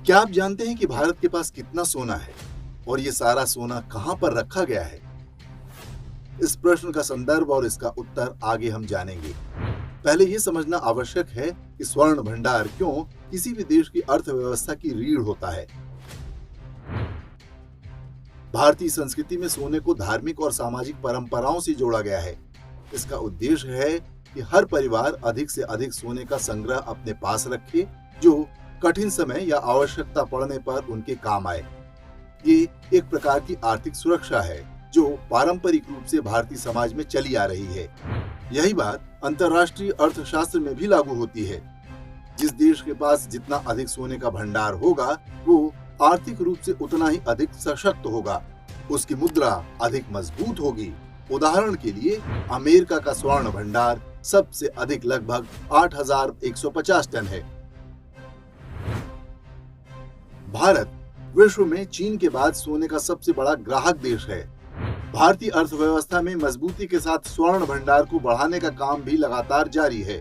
क्या आप जानते हैं कि भारत के पास कितना सोना है और ये सारा सोना कहां पर रखा गया है? इस प्रश्न का संदर्भ और इसका उत्तर आगे हम जानेंगे। पहले ये समझना आवश्यक है कि स्वर्ण भंडार क्यों किसी भी देश की अर्थव्यवस्था की रीढ़ होता है। भारतीय संस्कृति में सोने को धार्मिक और सामाजिक परंपराओं से जोड़ा गया है। इसका उद्देश्य है कि हर परिवार अधिक से अधिक सोने का संग्रह अपने पास रखे, जो कठिन समय या आवश्यकता पड़ने पर उनके काम आए। ये एक प्रकार की आर्थिक सुरक्षा है जो पारंपरिक रूप से भारतीय समाज में चली आ रही है। यही बात अंतर्राष्ट्रीय अर्थशास्त्र में भी लागू होती है। जिस देश के पास जितना अधिक सोने का भंडार होगा, वो आर्थिक रूप से उतना ही अधिक सशक्त होगा। उसकी मुद्रा अधिक मजबूत होगी। उदाहरण के लिए, अमेरिका का स्वर्ण भंडार सबसे अधिक लगभग 8,150 टन है। भारत विश्व में चीन के बाद सोने का सबसे बड़ा ग्राहक देश है। भारतीय अर्थव्यवस्था में मजबूती के साथ स्वर्ण भंडार को बढ़ाने का काम भी लगातार जारी है।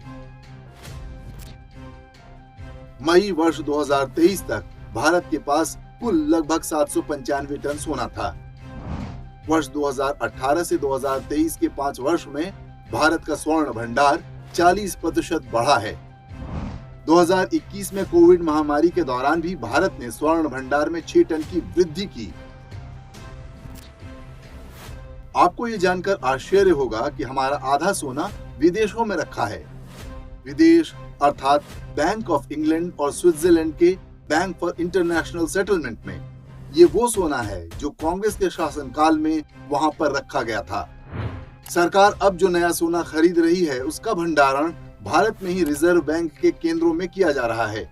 मई वर्ष 2023 तक भारत के पास कुल लगभग 795 टन सोना था। वर्ष 2018 से 2023 के 5 वर्ष में भारत का स्वर्ण भंडार 40% बढ़ा है। 2021 में कोविड महामारी के दौरान भी भारत ने स्वर्ण भंडार में 6 टन की वृद्धि की। आपको ये जानकर आश्चर्य होगा कि हमारा आधा सोना विदेशों में रखा है। विदेश अर्थात बैंक ऑफ इंग्लैंड और स्विट्जरलैंड के बैंक फॉर इंटरनेशनल सेटलमेंट में। ये वो सोना है जो कांग्रेस के शासनकाल में वहां पर रखा गया था। सरकार अब जो नया सोना खरीद रही है, उसका भंडारण भारत में ही रिजर्व बैंक के केंद्रों में किया जा रहा है।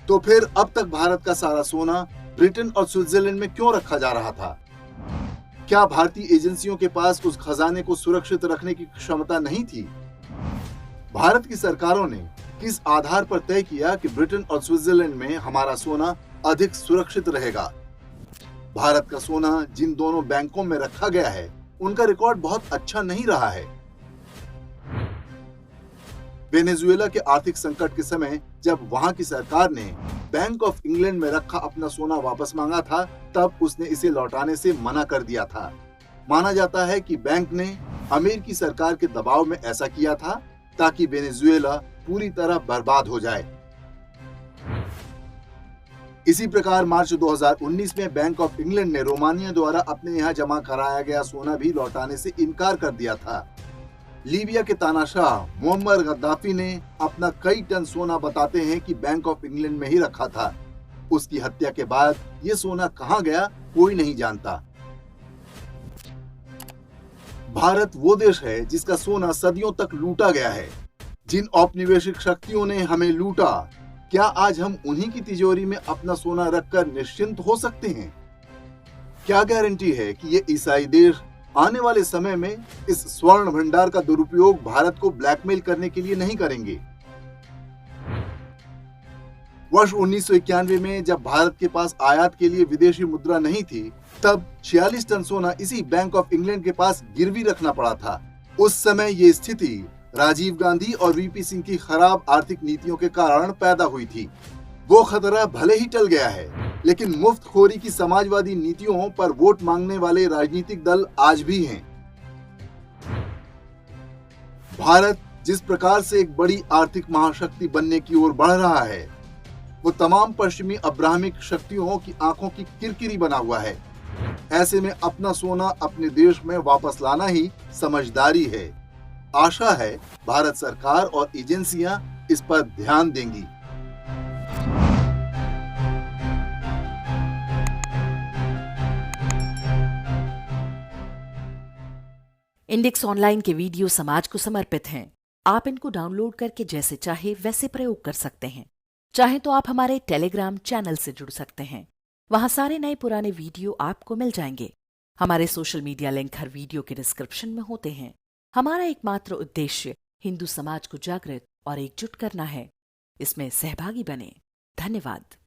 तो फिर अब तक भारत का सारा सोना ब्रिटेन और स्विट्जरलैंड में क्यों रखा जा रहा था? क्या भारतीय एजेंसियों के पास उस खजाने को सुरक्षित रखने की क्षमता नहीं थी? भारत की सरकारों ने किस आधार पर तय किया कि ब्रिटेन और स्विट्जरलैंड में हमारा सोना अधिक सुरक्षित रहेगा? भारत का सोना जिन दोनों बैंकों में रखा गया है, उनका रिकॉर्ड बहुत अच्छा नहीं रहा है। वेनेजुएला के आर्थिक संकट के समय जब वहां की सरकार ने बैंक ऑफ इंग्लैंड में रखा अपना सोना वापस मांगा था, तब उसने इसे लौटाने से मना कर दिया था। माना जाता है कि बैंक ने अमेरिकी सरकार के दबाव में ऐसा किया था ताकि वेनेजुएला पूरी तरह बर्बाद हो जाए। इसी प्रकार मार्च 2019 में बैंक ऑफ इंग्लैंड ने रोमानिया द्वारा अपने यहाँ जमा कराया गया सोना भी लौटाने से इनकार कर दिया था। लीबिया के तानाशाह मुअम्मर गद्दाफी ने अपना कई टन सोना बताते हैं कि बैंक ऑफ इंग्लैंड में ही रखा था। उसकी हत्या के बाद ये सोना कहां गया, कोई नहीं जानता। भारत वो देश है जिसका सोना सदियों तक लूटा गया है। जिन औपनिवेशिक शक्तियों ने हमें लूटा, क्या आज हम उन्हीं की तिजोरी में अपना सोना रखकर निश्चिंत हो सकते हैं? क्या गारंटी है कि ये ईसाई देश आने वाले समय में इस स्वर्ण भंडार का दुरुपयोग भारत को ब्लैकमेल करने के लिए नहीं करेंगे? वर्ष 1991 में जब भारत के पास आयात के लिए विदेशी मुद्रा नहीं थी, तब 46 टन सोना इसी बैंक ऑफ इंग्लैंड के पास गिरवी रखना पड़ा था। उस समय ये स्थिति राजीव गांधी और वीपी सिंह की खराब आर्थिक नीतियों के कारण पैदा हुई थी। वो खतरा भले ही टल गया है, लेकिन मुफ्तखोरी की समाजवादी नीतियों पर वोट मांगने वाले राजनीतिक दल आज भी हैं। भारत जिस प्रकार से एक बड़ी आर्थिक महाशक्ति बनने की ओर बढ़ रहा है, वो तमाम पश्चिमी अब्राहमिक शक्तियों की आंखों की किरकिरी बना हुआ है। ऐसे में अपना सोना अपने देश में वापस लाना ही समझदारी है। आशा है भारत सरकार और एजेंसियां इस पर ध्यान देंगी। इंडेक्स ऑनलाइन के वीडियो समाज को समर्पित हैं। आप इनको डाउनलोड करके जैसे चाहे वैसे प्रयोग कर सकते हैं। चाहे तो आप हमारे टेलीग्राम चैनल से जुड़ सकते हैं। वहां सारे नए पुराने वीडियो आपको मिल जाएंगे। हमारे सोशल मीडिया लिंक हर वीडियो के डिस्क्रिप्शन में होते हैं। हमारा एकमात्र उद्देश्य हिंदू समाज को जागृत और एकजुट करना है। इसमें सहभागी बने। धन्यवाद।